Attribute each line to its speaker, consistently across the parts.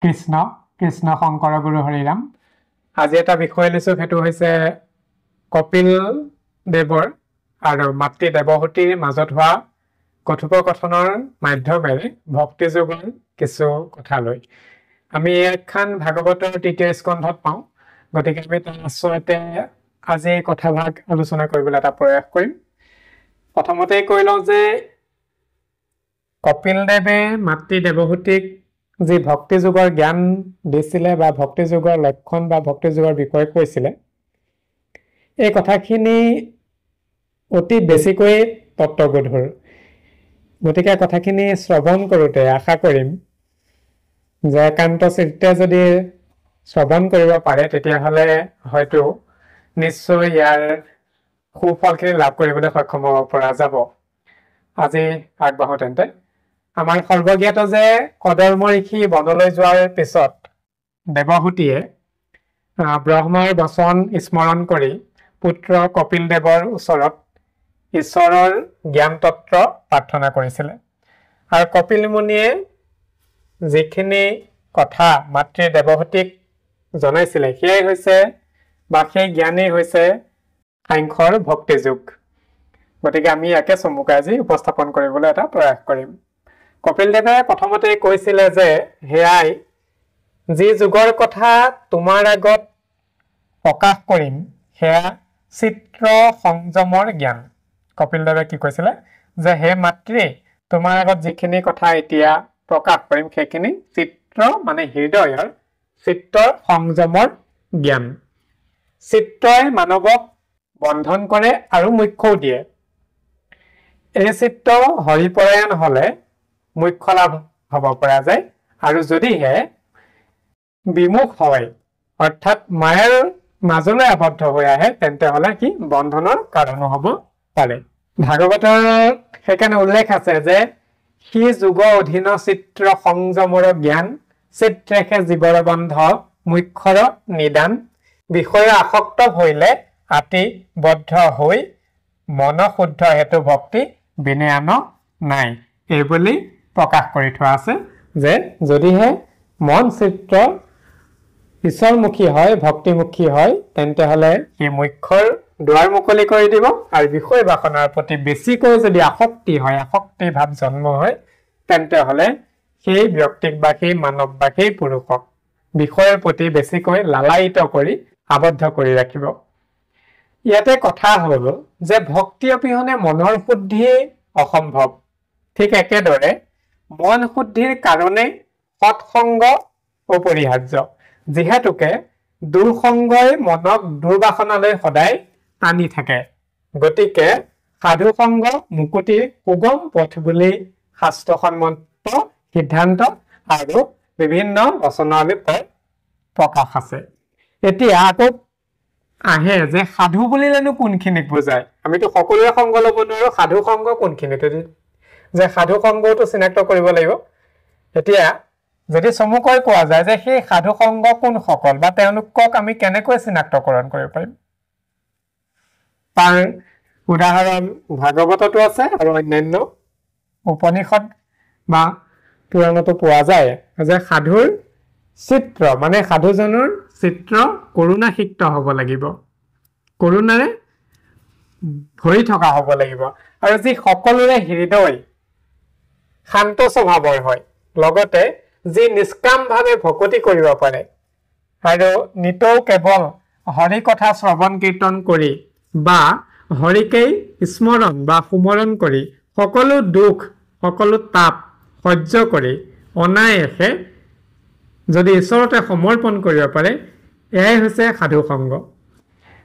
Speaker 1: কৃষ্ণ কৃষ্ণ শংকৰ গুৰু হৰিৰাম আজি এটা বিষয় লৈছো হেতু হৈছে কপিল দেৱৰ আৰু মাতৃ দেৱহতীৰ মাজত হোৱা কথোপকথনৰ মাধ্যমেৰে ভক্তি যোগৰ কিছু কথা লৈ আমি এখন ভাগৱতৰ তৃতীয় স্কন্ধত পাওঁ গতিকে আমি তাৰ আচলতে আজি কথাভাগ আলোচনা কৰিবলৈ এটা প্ৰয়াস কৰিম প্ৰথমতে কৈ লওঁ যে কপিল দেৱে মাতৃ দেৱহতীক যি ভক্তি যোগৰ জ্ঞান দিছিলে বা ভক্তি যোগৰ লক্ষণ বা ভক্তি যোগৰ বিষয়ে কৈছিলে এই কথাখিনি অতি বেছিকৈ তত্ত্বগধুৰ গতিকে কথাখিনি শ্ৰৱণ কৰোঁতে আশা কৰিম যে একান্ত চিত্তে যদি শ্ৰৱণ কৰিব পাৰে তেতিয়াহ'লে হয়তো নিশ্চয় ইয়াৰ সুফলখিনি লাভ কৰিবলৈ সক্ষম হ'ব পৰা যাব আজি আগবাঢ়ো তেন্তে আমাৰ সৰ্বজ্ঞাত যে কদৰ্ম ঋষি বনলৈ যোৱাৰ পিছত দেৱহতীয়ে ব্ৰহ্মৰ বচন স্মৰণ কৰি পুত্ৰ কপিল দেৱৰ ওচৰত ঈশ্বৰৰ জ্ঞান তত্ত্ব প্ৰাৰ্থনা কৰিছিলে আৰু কপিল মুনিয়ে যিখিনি কথা মাতৃ দেৱহতীক জনাইছিলে সেয়াই হৈছে বা সেই জ্ঞানেই হৈছে সাংখ্যৰ ভক্তি যোগ গতিকে আমি ইয়াকে চমুকৈ আজি উপস্থাপন কৰিবলৈ এটা প্ৰয়াস কৰিম কপিল দেৱে প্ৰথমতে কৈছিলে যে হেয়াই যি যুগৰ কথা তোমাৰ আগত প্ৰকাশ কৰিম হেয়া চিত্ৰ সংযমৰ জ্ঞান কপিল দেৱে কি কৈছিলে যে হে মাতৃ তোমাৰ আগত যিখিনি কথা এতিয়া প্ৰকাশ কৰিম সেইখিনি চিত্ৰ মানে হৃদয়ৰ চিত্ৰৰ সংযমৰ জ্ঞান চিত্ৰই মানৱক বন্ধন কৰে আৰু মুখ্যও দিয়ে এই চিত্ৰ হৰিপৰায়ণ হলে মুখ্য লাভ হ'ব পৰা যায় আৰু যদিহে বিমুখ হয় অৰ্থাৎ মায়াৰ মাজলৈ আবদ্ধ হৈ আহে তেন্তে হলে কি বন্ধনৰ কাৰণ হ'ব পাৰে ভাগৱতৰ সেইকাৰণে উল্লেখ আছে যে সি যুগ অধীন চিত্ৰ সংযমৰ জ্ঞান চিত্ৰেখে জীৱৰ বন্ধ মুখ্যৰ নিদান বিষয়ে আসক্ত হইলে আতি বদ্ধ হৈ মন শুদ্ধ হেতু ভক্তি বিনয়ান নাই এইবুলি প্ৰকাশ কৰি থোৱা আছে যে যদিহে মন চিত্ৰ ঈশ্বৰমুখী হয় ভক্তিমুখী হয় তেন্তে হলে এই মুখ্যৰ দুৱাৰ মুকলি কৰি দিব আৰু বিষয় বাসনাৰ প্ৰতি বেছিকৈ যদি আসক্তি হয় আসক্তি ভাৱ জন্ম হয় তেন্তে হলে সেই ব্যক্তিক বা সেই মানৱ বা সেই পুৰুষক বিষয়ৰ প্ৰতি বেছিকৈ লালায়িত কৰি আবদ্ধ কৰি ৰাখিব ইয়াতে কথা হ'ল যে ভক্তি অবিহনে মনৰ শুদ্ধি অসম্ভৱ ঠিক একেদৰে মন শুদ্ধিৰ কাৰণে সৎসংগ অপৰিহাৰ্য যিহেতুকে দুৰ্সংগই মনক দুৰ্বাসনালৈ সদায় টানি থাকে গতিকে সাধু সংগ মুকুতিৰ সুগম পথ বুলি শাস্ত্ৰসন্মত সিদ্ধান্ত আৰু বিভিন্ন ৰচনাৱলীত প্ৰকাশ আছে এতিয়া আকৌ আহে যে সাধু বুলিলেনো কোনখিনিক বুজায় আমিতো সকলোৰে সংগ ল'ব নোৱাৰো সাধু সংগ কোনখিনিত যে সাধু সংগটো চিনাক্ত কৰিব লাগিব এতিয়া যদি চমুকৈ কোৱা যায় যে সেই সাধু সংগ কোনসকল বা তেওঁলোকক আমি কেনেকৈ চিনাক্তকৰণ কৰিব পাৰিম তাৰ উদাহৰণ ভাগৱততো আছে আৰু অন্যান্য উপনিষদ বা পুৰাণতো পোৱা যায় যে সাধুৰ চিত্ৰ মানে সাধুজনৰ চিত্ৰ কৰুণাসিক্ত হ'ব লাগিব কৰুণাৰে ভৰি থকা হ'ব লাগিব আৰু যি সকলোৰে হৃদয় শান্ত স্বভাৱৰ হয় লগতে যি নিষ্কামভাৱে ভকতি কৰিব পাৰে আৰু নিতৌ কেৱল হৰি কথা শ্ৰৱণ কীৰ্তন কৰি বা হৰিকেই স্মৰণ বা সুমৰণ কৰি সকলো দুখ সকলো তাপ সহ্য কৰি অনায়াসে যদি ঈশ্বৰতে সমৰ্পণ কৰিব পাৰে এয়াই হৈছে সাধু সংগ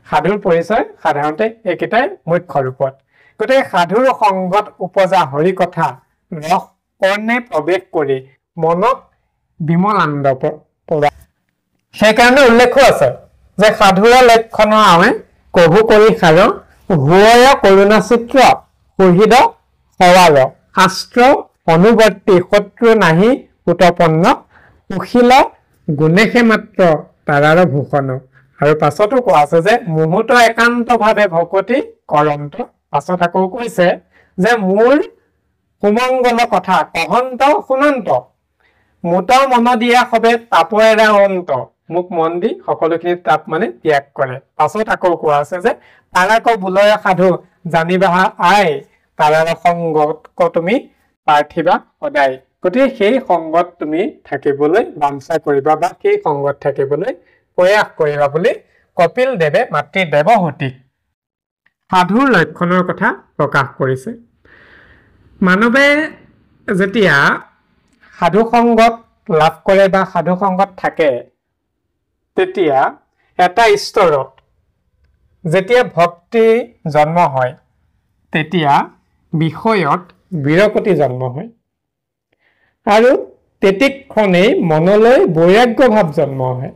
Speaker 1: সাধুৰ পৰিচয় সাধাৰণতে একেটাই মুখ্য ৰূপত গতিকে সাধুৰ সংগত উপজা হৰি কথা ৰস কৰ্ণে প্ৰৱেশ কৰি মনক বিমলানন্দ প্ৰদান সেইকাৰণে উল্লেখো আছে যে সাধুৰ লক্ষণ আৱে কভু কৰি সাৰ হুৱয় কৰুণা চিত্ৰ সুহৃদ সৱাৰ শাস্ত্ৰ অনুবৰ্তী শত্ৰু নাহি উৎপন্ন সুশীল গুণেশে মাত্ৰ তাৰাৰ ভূষণ আৰু পাছতো কোৱা আছে যে মুহূৰ্ত একান্তভাৱে ভকতি কৰন্ত পাছত আকৌ কৈছে যে মোৰ সুমংগল কথা কহন্ত শুনন্ত মুতৰ মন দিয়া হবে তাপেৰা অন্ত মোক মন দি সকলোখিনি তাপ মানে ত্যাগ কৰে পাছত আকৌ কোৱা আছে যে তাৰাক ভুলৰে সাধু জানিবা আই তাৰাৰ সংগত তুমি পাৰ্থিবা সদায় গতিকে সেই সংগত তুমি থাকিবলৈ বাঞ্ছা কৰিবা বা সেই সংগত থাকিবলৈ প্ৰয়াস কৰিবা বুলি কপিল দেৱে মাতৃ দেৱহতীক সাধুৰ লক্ষণৰ কথা প্ৰকাশ কৰিছে মানৱে যেতিয়া সাধু সংগত লাভ কৰে বা সাধু সংগত থাকে তেতিয়া এটা স্তৰত যেতিয়া ভক্তি জন্ম হয় তেতিয়া বিষয়ত বিৰকতি জন্ম হয় আৰু তেতিক্ষণেই মনলৈ বৈৰাগ্য ভাৱ জন্ম হয়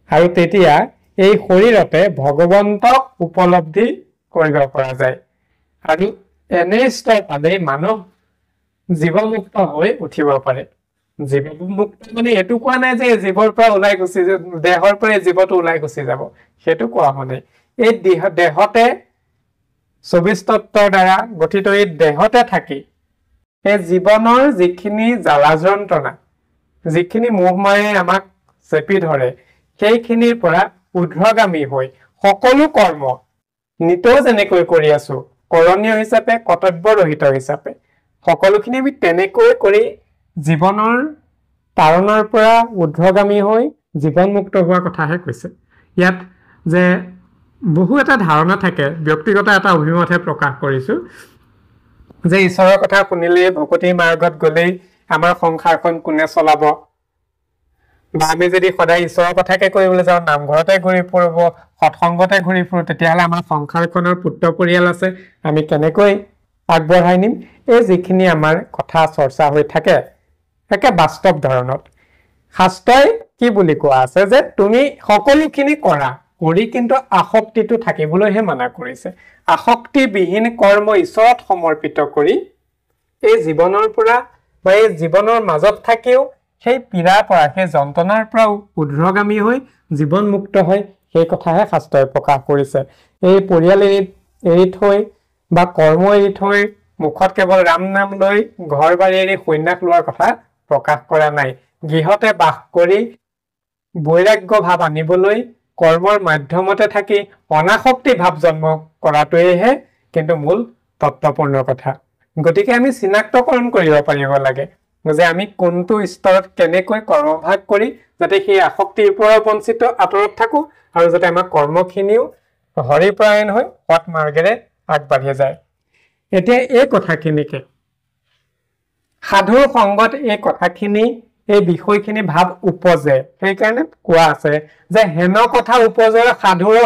Speaker 1: আৰু তেতিয়া এই শৰীৰতে ভগৱন্তক উপলব্ধি কৰিব পৰা যায় আৰু এনে স্তৰ পালেই মানুহ জীৱমুক্ত হৈ উঠিব পাৰে জীৱমুক্ত মানে এইটো কোৱা নাই যে জীৱৰ পৰা ওলাই গুচি দেহৰ পৰা জীৱটো ওলাই গুচি যাব সেইটো কোৱা মানে এই দেহতে 24 তত্ত্বৰ দ্বাৰা গঠিত এই দেহতে থাকি এই জীৱনৰ যিখিনি জ্বালা যন্ত্ৰণা যিখিনি মোহমায়ে আমাক চেপি ধৰে সেইখিনিৰ পৰা ঊৰ্ধ্বগামী হৈ সকলো কৰ্ম নিতৌ যেনেকৈ কৰি আছো কৰণীয় হিচাপে কৰ্তব্যৰহিত হিচাপে সকলোখিনি আমি তেনেকৈ কৰি জীৱনৰ তাৰণৰ পৰা ঊৰ্ধ্বগামী হৈ জীৱন মুক্ত হোৱাৰ কথাহে কৈছে ইয়াত যে বহু এটা ধাৰণা থাকে ব্যক্তিগত এটা অভিমতহে প্ৰকাশ কৰিছো যে ঈশ্বৰৰ কথা শুনিলে ভকতি মাৰ্গত গলেই আমাৰ সংসাৰখন কোনে চলাব বা আমি যদি সদায় ঈশ্বৰৰ কথাকে কৰিবলৈ যাওঁ নামঘৰতে ঘূৰি ফুৰিব সৎসংগতে ঘূৰি ফুৰো তেতিয়াহ'লে আমাৰ সংসাৰখনৰ পুত্ৰ পৰিয়াল আছে আমি কেনেকৈ আগবঢ়াই নিম এই যিখিনি আমাৰ কথা চৰ্চা হৈ থাকে একে বাস্তৱ ধৰণত শাস্ত্ৰই কি বুলি কোৱা আছে যে তুমি সকলোখিনি কৰা কৰি কিন্তু আসক্তিটো থাকিবলৈহে মানা কৰিছে আসক্তিবিহীন কৰ্ম ঈশ্বৰত সমৰ্পিত কৰি এই জীৱনৰ পৰা বা এই জীৱনৰ মাজত থাকিও সেই পীড়াৰ পৰা সেই যন্ত্ৰণাৰ পৰা ঊৰ্ধ্বগামী হৈ জীৱন মুক্ত হয় সেই কথাহে শাস্ত্ৰই প্ৰকাশ কৰিছে এই পৰিয়াল এৰি থৈ বা কৰ্ম এৰি থৈ মুখত কেৱল ৰাম নাম লৈ ঘৰ বাৰী এৰি সন্ন্যাস লোৱাৰ কথা প্ৰকাশ কৰা নাই গৃহতে বাস কৰি বৈৰাগ্য ভাৱ আনিবলৈ কৰ্মৰ মাধ্যমতে থাকি অনাসক্তি ভাৱ জন্ম কৰাটোৱেহে কিন্তু মূল তত্ত্বপূৰ্ণ কথা গতিকে আমি চিনাক্তকৰণ কৰিব পাৰিব লাগে যে আমি কোনটো স্তৰত কেনেকৈ কৰ্মভাগ কৰি যাতে সেই আসক্তিৰ পৰা বঞ্চিত আঁতৰত থাকো আৰু যাতে আমাৰ কৰ্মখিনিও হৰিপৰায়ণ হৈ সৎ মাৰ্গেৰে আগবাঢ়ি যায় এতিয়া এই কথাখিনিকে সাধুৰ সংগত এই কথাখিনি এই বিষয়খিনি ভাৱ উপজে সেইকাৰণে কোৱা আছে যে হেন কথা উপজে সাধুৰ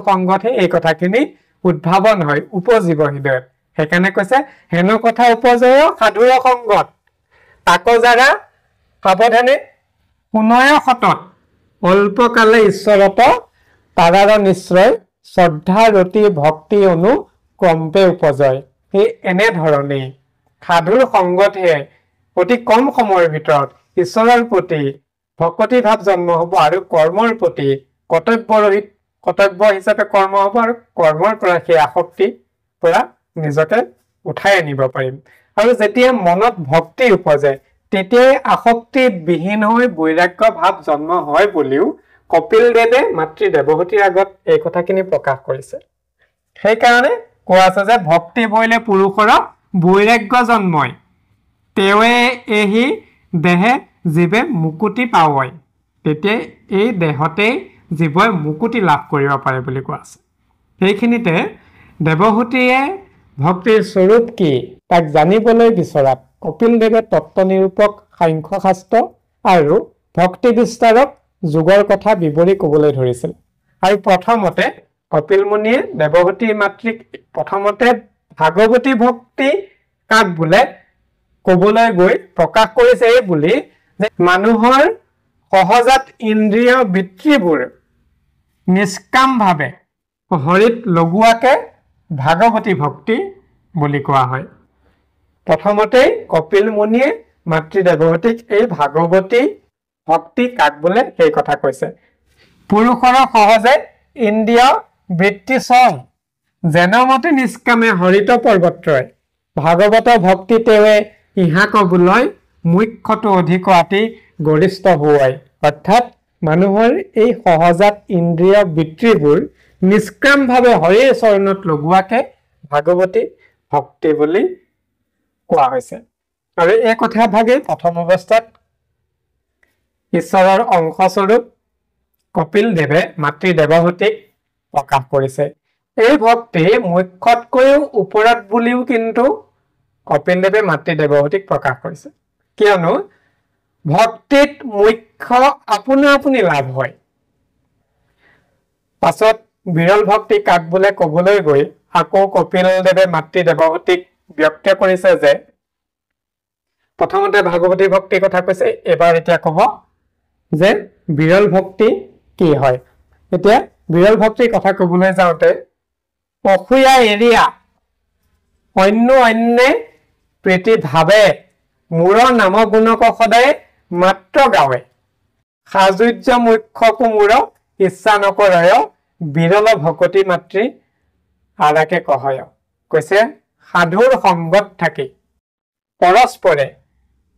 Speaker 1: সংগতহে এই কথাখিনি উদ্ভাৱন হয় উপজীৱ হৃদয়ত সেইকাৰণে কৈছে হেন কথা উপজে সাধুৰ সংগত তাকো যাৰা সাৱধানে পুনয় সতত অল্পকালে ঈশ্বৰত তাৰাৰ নিশ্চয় শ্ৰদ্ধা ৰতি ভক্তি অনুক্ৰমে উপজয় সেই এনেধৰণেই সাধুৰ সংগতহে অতি কম সময়ৰ ভিতৰত ঈশ্বৰৰ প্ৰতি ভক্তি ভাৱ জন্ম হ'ব আৰু কৰ্মৰ প্ৰতি কৰ্তব্য হিচাপে কৰ্ম হ'ব আৰু কৰ্মৰ পৰা সেই আসক্তিৰ পৰা নিজকে উঠাই আনিব পাৰিম আৰু যেতিয়া মনত ভক্তি উপজে তেতিয়াই আসক্তি বিহীন হৈ বৈৰাগ্য ভাৱ জন্ম হয় বুলিও কপিল দেৱে মাতৃ দেৱহতীৰ আগত এই কথাখিনি প্ৰকাশ কৰিছে সেইকাৰণে কোৱা আছে যে ভক্তি বইলে পুৰুষৰ বৈৰাগ্য জন্ময় তেৱে এহি দেহে জীৱে মুকুতি পাৱয় তেতিয়া এই দেহতে জীৱই মুকুতি লাভ কৰিব পাৰে বুলি কোৱা আছে সেইখিনিতে দেৱহতীয়ে ভক্তিৰ স্বৰূপ কি তাক জানিবলৈ বিচৰাত কপিল দেৱে তত্ত্ব নিৰূপক সাংখ্য শাস্ত্ৰ আৰু ভক্তি বিস্তাৰক যুগৰ কথা বিৱৰি ক'বলৈ ধৰিছিল আৰু প্ৰথমতে কপিল মুনিয়ে দেৱহতী মাতৃক প্ৰথমতে ভাগৱতী ভক্তি কাক বোলে ক'বলৈ গৈ প্ৰকাশ কৰিছে এই বুলি যে মানুহৰ সহজাত ইন্দ্ৰিয় বৃত্তিবোৰ নিষ্কামভাৱে হৰিত লগোৱাকে ভাগৱতী ভক্তি বুলি কোৱা হয় প্ৰথমতে কপিল মুনিয়ে মাতৃ দেৱহতীক এই ভাগৱতী ভক্তি কাক বোলে সেই কথা কৈছে পুৰুষৰ সহজে ইন্দ্ৰিয় বৃত্তি ছয় জেনমতি নিষ্কামে হৰিত পৰ্বত্ৰয় ভাগৱত ভক্তি তেৱে ইহা কবলৈ মুখ্যটো অধিক অতি গৰিষ্ঠ হোৱাই অৰ্থাৎ মানুহৰ এই সহজাত ইন্দ্ৰিয় বৃত্তিবোৰ নিষ্কামভাৱে হৰিৰ চৰণত লগোৱাকে ভাগৱতী ভক্তি বুলি কোৱা হৈছে আৰু এই কথা ভাগে প্ৰথম অৱস্থাত ঈশ্বৰৰ অংশস্বৰূপ কপিল দেৱে মাতৃ দেৱহূতিক প্ৰকাশ কৰিছে এই ভক্তি মুখ্যতকৈও ওপৰত বুলিও কিন্তু কপিল দেৱে মাতৃ দেৱহূতিক প্ৰকাশ কৰিছে কিয়নো ভক্তিত মুখ্য আপোনা আপুনি লাভ হয় পাছত বিৰল ভক্তি কাক বোলে কবলৈ গৈ আকৌ কপিল দেৱে মাতৃ দেৱহূতিক ব্যক্ত কৰিছে যে প্ৰথমতে ভাগৱতী ভক্তিৰ কথা কৈছে এবাৰ এতিয়া কব যে বিৰল ভক্তি কি হয় এতিয়া বিৰল ভক্তিৰ কথা কবলৈ যাওঁতে অসুয়া এৰিয়া অন্য প্ৰীতি ভাৱে মূৰ নাম গুণক সদায় মাত্ৰ গাৱে সাজুৰ্য মুখ্য কোমূৰ ইচ্ছা নকৰয় বিৰল ভকতি মাতৃ আৰাকে কহয় কৈছে সাধুৰ সংগত থাকি পৰস্পৰে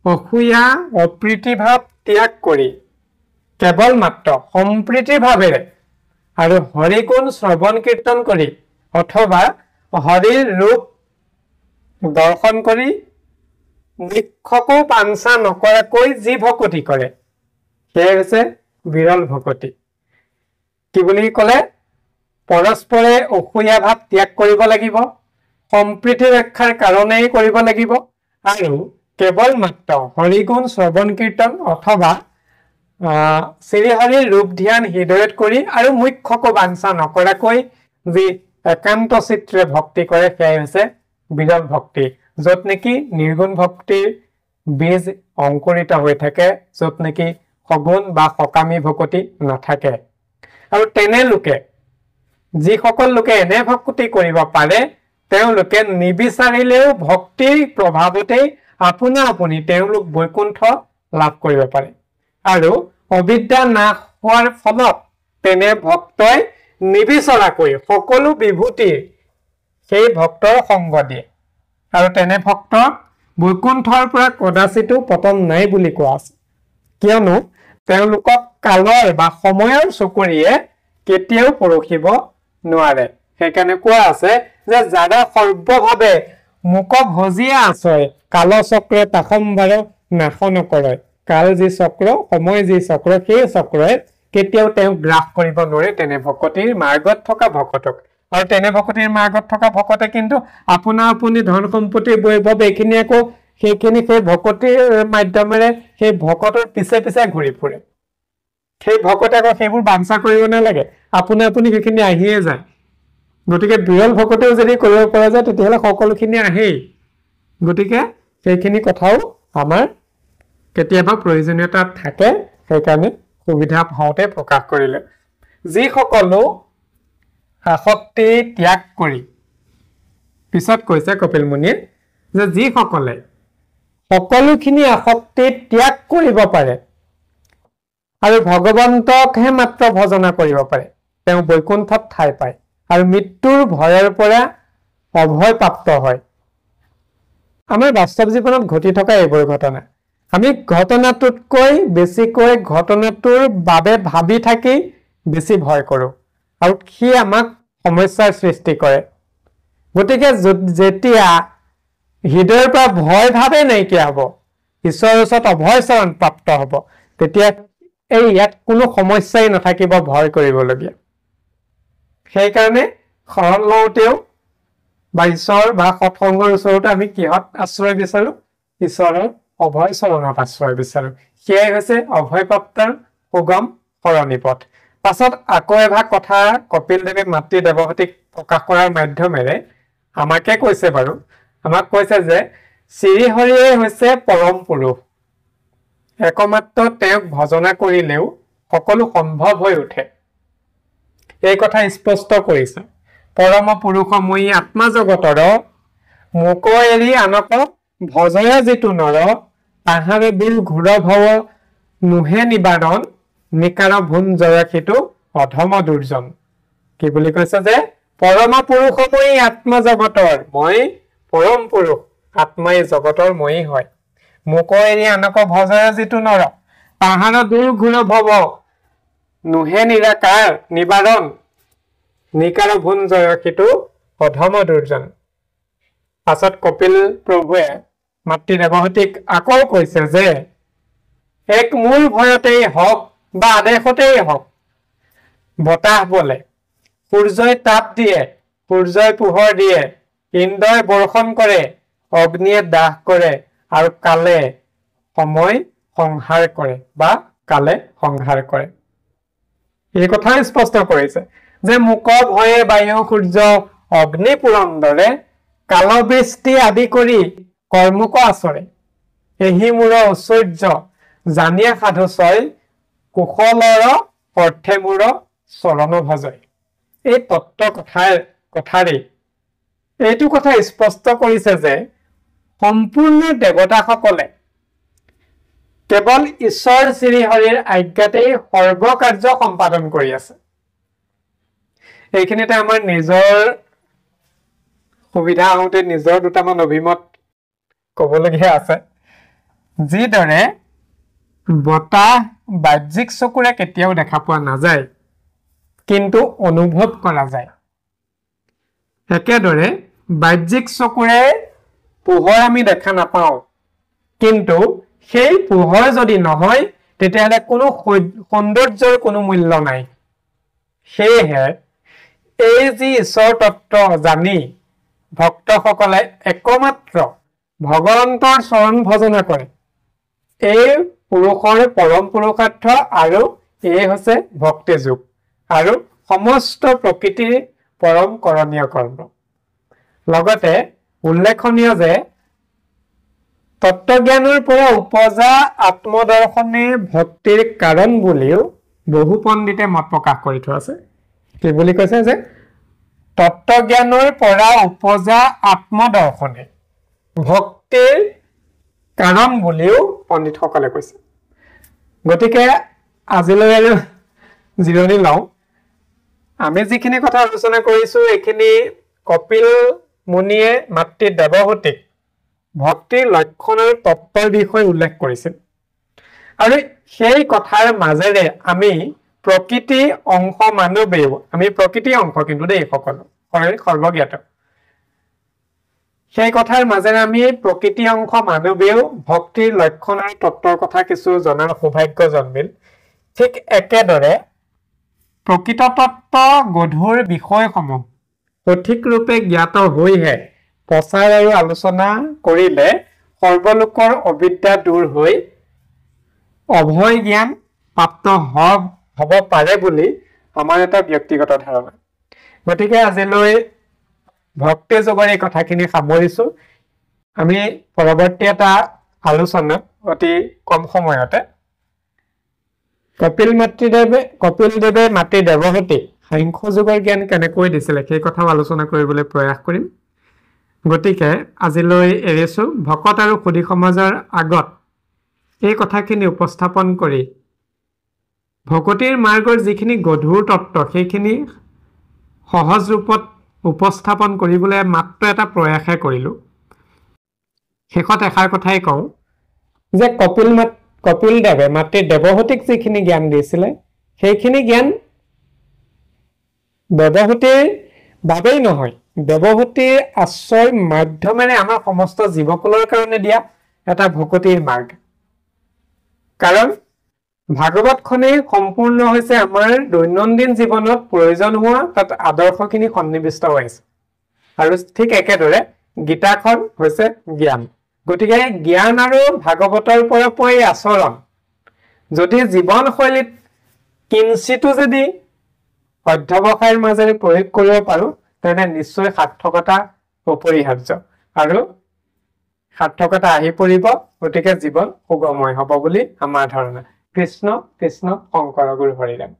Speaker 1: অসূয়া অপ্ৰীতি ভাৱ ত্যাগ কৰি কেৱল মাত্ৰ সম্প্ৰীতি ভাৱেৰে আৰু হৰিগুণ শ্ৰৱণ কীৰ্তন কৰি অথবা হৰিৰ ৰূপ দৰ্শন কৰি মুখ্যকো পাঞ্চা নকৰাকৈ যি ভকতি কৰে সেয়ে হৈছে বিৰল ভকতি কি বুলি ক'লে পৰস্পৰে অসূয়া ভাৱ ত্যাগ কৰিব লাগিব সম্প্ৰীতি ৰক্ষাৰ কাৰণেই কৰিব লাগিব আৰু কেৱল মাত্ৰ হৰিগুণ শ্ৰৱণ কীৰ্তন অথবা শ্ৰীহৰিৰ ৰূপ ধ্যান হৃদয়ত কৰি আৰু মুখ্যকো বাঞ্ছা নকৰাকৈ যি একান্ত চিত্ৰে ভক্তি কৰে সেয়াই হৈছে বিৰল ভক্তি য'ত নেকি নিৰ্গুণ ভক্তিৰ বীজ অংকুৰিত হৈ থাকে য'ত নেকি সগুণ বা সকামী ভকতি নাথাকে আৰু তেনে লোকে যিসকল লোকে এনে ভক্তি কৰিব পাৰে তেওঁলোকে নিবিচাৰিলেও ভক্তিৰ প্ৰভাৱতেই আপোনা আপুনি তেওঁলোক বৈকুণ্ঠ লাভ কৰিব পাৰে আৰু অবিদ্যা নাশ হোৱাৰ ফলত তেনে ভক্তই নিবিচৰাকৈ সকলো বিভূতিৰ সেই ভক্তৰ সংগ দিয়ে আৰু তেনে ভক্ত বৈকুণ্ঠৰ পৰা কদাচিতো পতন নাই বুলি কোৱা আছে কিয়নো তেওঁলোকক কালৰ বা সময়ৰ চকুৰিয়ে কেতিয়াও পৰখিব নোৱাৰে সেইকাৰণে কোৱা আছে যে যাৰা সৰ্বভাৱে মুক ভজিয়া আছয় কালচক্ৰে তাসম্ভাৰ নাশ নকৰে কাল যি চক্ৰ সময় যি চক্ৰ সেই চক্ৰই কেতিয়াও তেওঁক গ্ৰাস কৰিব নোৱাৰে তেনে ভকতিৰ মাৰ্গত থকা ভকতক আৰু তেনে ভকতিৰ মাৰ্গত থকা ভকতে কিন্তু আপোনা আপুনি ধন সম্পত্তি বৈভৱ এইখিনি আকৌ সেইখিনি সেই ভকতিৰ মাধ্যমেৰে সেই ভকতৰ পিছে পিছে ঘূৰি ফুৰে সেই ভকতে আকৌ সেইবোৰ বাঞ্ছা কৰিব নালাগে আপোনা আপুনি সেইখিনি আহিয়ে যায় গতিকে বিৰল ভকতেও যদি কৰিব পৰা যায় তেতিয়াহ'লে সকলোখিনি আহেই গতিকে সেইখিনি কথাও আমাৰ কেতিয়াবা প্ৰয়োজনীয়তা থাকে সেইকাৰণে সুবিধা হওঁতে প্ৰকাশ কৰিলে যিসকলো আসক্তি ত্যাগ কৰি পিছত কৈছে কপিল মুনিয়ে যে যিসকলে সকলোখিনি আসক্তি ত্যাগ কৰিব পাৰে আৰু ভগৱন্তকহে মাত্ৰ ভজনা কৰিব পাৰে তেওঁ বৈকুণ্ঠত ঠাই পায় আৰু মৃত্যুৰ ভয়ৰ পৰা অভয় প্ৰাপ্ত হয় আমাৰ বাস্তৱ জীৱনত ঘটি থকা এইবোৰ ঘটনা আমি ঘটনাটোতকৈ বেছিকৈ ঘটনাটোৰ বাবে ভাবি থাকি বেছি ভয় কৰোঁ আৰু সি আমাক সমস্যাৰ সৃষ্টি কৰে গতিকে যেতিয়া হৃদয়ৰ পৰা ভয় ভাৱে নাইকিয়া হ'ব ঈশ্বৰৰ ওচৰত অভয় চৰণ প্ৰাপ্ত হ'ব তেতিয়া এই ইয়াত কোনো সমস্যাই নাথাকিব ভয় কৰিবলগীয়া সেইকাৰণে শৰণ লওঁতেও বা ঈশ্বৰ বা সৎসংগৰ ওচৰতে আমি কিহত আশ্ৰয় বিচাৰো ঈশ্বৰৰ অভয় চৰণত আশ্ৰয় বিচাৰো সেয়াই হৈছে অভয়প্ৰাপ্তৰ সুগম সৰণী পথ পাছত আকৌ এভাগ কথা কপিল দেৱে মাতৃ দেৱহূতিক প্ৰকাশ কৰাৰ মাধ্যমেৰে আমাকে কৈছে বাৰু আমাক কৈছে যে শ্ৰীহৰিয়ে হৈছে পৰম পুৰুষ একমাত্ৰ তেওঁক ভজনা কৰিলেও সকলো সম্ভৱ হৈ উঠে এই কথা স্পষ্ট কৰিছে পৰম পুৰুষময়ী আত্মা জগতৰ মোক এৰি আনক ভজয়া যিটো নৰ তাহাৰে বিল ঘূৰ ভৱ নোহে নিবাৰণ নিকাৰ ভুন জয়সিটো অধম দুৰ্জন কি বুলি কৈছে যে পৰম পুৰুষময়ী আত্মা জগতৰ মই পৰম পুৰুষ আত্মাই জগতৰ ময়ী হয় মোক এৰি আনক ভজয় যিটো নৰ পাহাৰ দূৰ ঘূৰ ভৱ নুহে নিৰাকাৰ নিবাৰণ নিকাৰ ভুন জয় সিটো অধম দুৰ্জন। পাছত কপিল প্ৰভুৱে মাতৃ দেৱহতীক আকৌ কৈছে যে এক মূল ভয়তেই হওক বা আদেশতেই হওক বতাহ বলে সূৰ্যই তাপ দিয়ে সূৰ্যই পোহৰ দিয়ে ইন্দ্ৰই বৰ্ষণ কৰে অগ্নিয়ে দাহ কৰে আৰু কালে সময় সংহাৰ কৰে বা কালে সংহাৰ কৰে। এই কথা স্পষ্ট কৰিছে যে মুক ভয়ে বায়ু সূৰ্য অগ্নি পুৰন্দৰে কালবৃষ্টি আদি কৰি কৰ্মক আচৰে এহি মূৰ ঐশ্বৰ্য জানিয়ে সাধু ছয় কুশলৰ অৰ্থে মূৰ চৰণ ভজয়। এই তত্ত্ব কথাৰে এইটো কথা স্পষ্ট কৰিছে যে সম্পূৰ্ণ দেৱতাসকলে কেৱল ঈশ্বৰ শ্ৰীহৰিৰ আজ্ঞাতেই সৰ্বকাৰ্য সম্পাদন কৰি আছে। এইখিনিতে আমাৰ নিজৰ সুবিধা হওঁতে নিজৰ দুটামান অভিমত ক'বলগীয়া আছে। যিদৰে বতাহ বাহ্যিক চকুৰে কেতিয়াও দেখা পোৱা নাযায় কিন্তু অনুভৱ কৰা যায়, একেদৰে বাহ্যিক চকুৰে পোহৰ আমি দেখা নাপাওঁ কিন্তু সেই পোহৰ যদি নহয় তেতিয়াহ'লে কোনো সৌন্দৰ্যৰ কোনো মূল্য নাই। সেয়েহে এই যি ঈশ্বৰ তত্ত্ব জানি ভক্তসকলে একমাত্ৰ ভগৱন্তৰ চৰণ ভজনা কৰে এই পুৰুষৰ পৰম পুৰুষাৰ্থ আৰু এই হৈছে ভক্তি যোগ আৰু সমস্ত প্ৰকৃতিৰ পৰম কৰণীয় কৰ্ম। লগতে উল্লেখনীয় যে তত্ত্বজ্ঞানৰ পৰা উপজা আত্মদৰ্শনে ভক্তিৰ কাৰণ বুলিও বহু পণ্ডিতে মত প্ৰকাশ কৰি থোৱা আছে। কি বুলি কৈছে যে তত্ত্বজ্ঞানৰ পৰা উপজা আত্মদৰ্শনে ভক্তিৰ কাৰণ বুলিও পণ্ডিতসকলে কৈছে। গতিকে আজিলৈ আৰু জিৰণি লওঁ। আমি যিখিনি কথা আলোচনা কৰিছো এইখিনি কপিল মুনিয়ে মাতৃ দেৱহতীক ভক্তিৰ লক্ষণ আৰু তত্ত্বৰ বিষয়ে উল্লেখ কৰিছিল আৰু সেই কথাৰ মাজেৰে আমি প্ৰকৃতি অংশ মানৱেও আমি প্ৰকৃতি অংশ কিন্তু দেই সকলো সৰ্বজ্ঞাত সেই কথাৰ মাজেৰে আমি প্ৰকৃতি অংশ মানৱেও ভক্তিৰ লক্ষণ আৰু তত্ত্বৰ কথা কিছু জনাৰ সৌভাগ্য জন্মিল। ঠিক একেদৰে প্ৰকৃত তত্ত্ব গধুৰ বিষয়সমূহ সঠিক ৰূপে জ্ঞাত হৈহে প্ৰচাৰ আৰু আলোচনা কৰিলে সৰ্বলোকৰ অবিদ্যা দূৰ হৈ অভয় জ্ঞান প্ৰাপ্ত হ'ব পাৰে বুলি আমাৰ এটা ব্যক্তিগত ধাৰণা। গতিকে আজিলৈ ভক্তি যোগৰ এই কথাখিনি সামৰিছো। আমি পৰৱৰ্তী এটা আলোচনা অতি কম সময়তে কপিল দেৱে মাতৃ দেৱহতীক সাংখ্য যোগৰ জ্ঞান কেনেকৈ দিছিলে সেই কথাও আলোচনা কৰিবলৈ প্ৰয়াস কৰিম। গতিকে আজিলৈ এৰিছো। ভকত আৰু সুধী সমাজৰ আগত এই কথাখিনি উপস্থাপন কৰি ভকতিৰ মাৰ্গৰ যিখিনি গধুৰ তত্ত্ব সেইখিনি সহজ ৰূপত উপস্থাপন কৰিবলৈ মাত্ৰ এটা প্ৰয়াসে কৰিলো। শেষত এষাৰ কথাই কওঁ যে কপিল দেৱে মাতৃ দেৱহতীক যিখিনি জ্ঞান দিছিলে সেইখিনি জ্ঞান দেৱহতীৰ বাবেই নহয়, দেৱহতীৰ আশ্ৰয় মাধ্যমেৰে আমাৰ সমস্ত জীৱকুলৰ কাৰণে দিয়া এটা ভকতিৰ মাৰ্গ। কাৰণ ভাগৱতখনেই সম্পূৰ্ণ হৈছে আমাৰ দৈনন্দিন জীৱনত প্ৰয়োজন হোৱা তাত আদৰ্শখিনি সন্নিৱিষ্ট হৈ আছে আৰু ঠিক একেদৰে গীতাখন হৈছে জ্ঞান। গতিকে জ্ঞান আৰু ভাগৱতৰ পৰা পোৱা এই আচৰণ যদি জীৱনশৈলীত কিঞ্চিতো যদি অধ্যৱসায়ৰ মাজেৰে প্ৰয়োগ কৰিব পাৰো তেনে নিশ্চয় সাৰ্থকতা অপৰিহাৰ্য আৰু সাৰ্থকতা আহি পৰিব। গতিকে জীৱন সুগময় হ'ব বুলি আমাৰ ধাৰণা। কৃষ্ণ কৃষ্ণ শংকৰ গুৰু হৰিৰাম।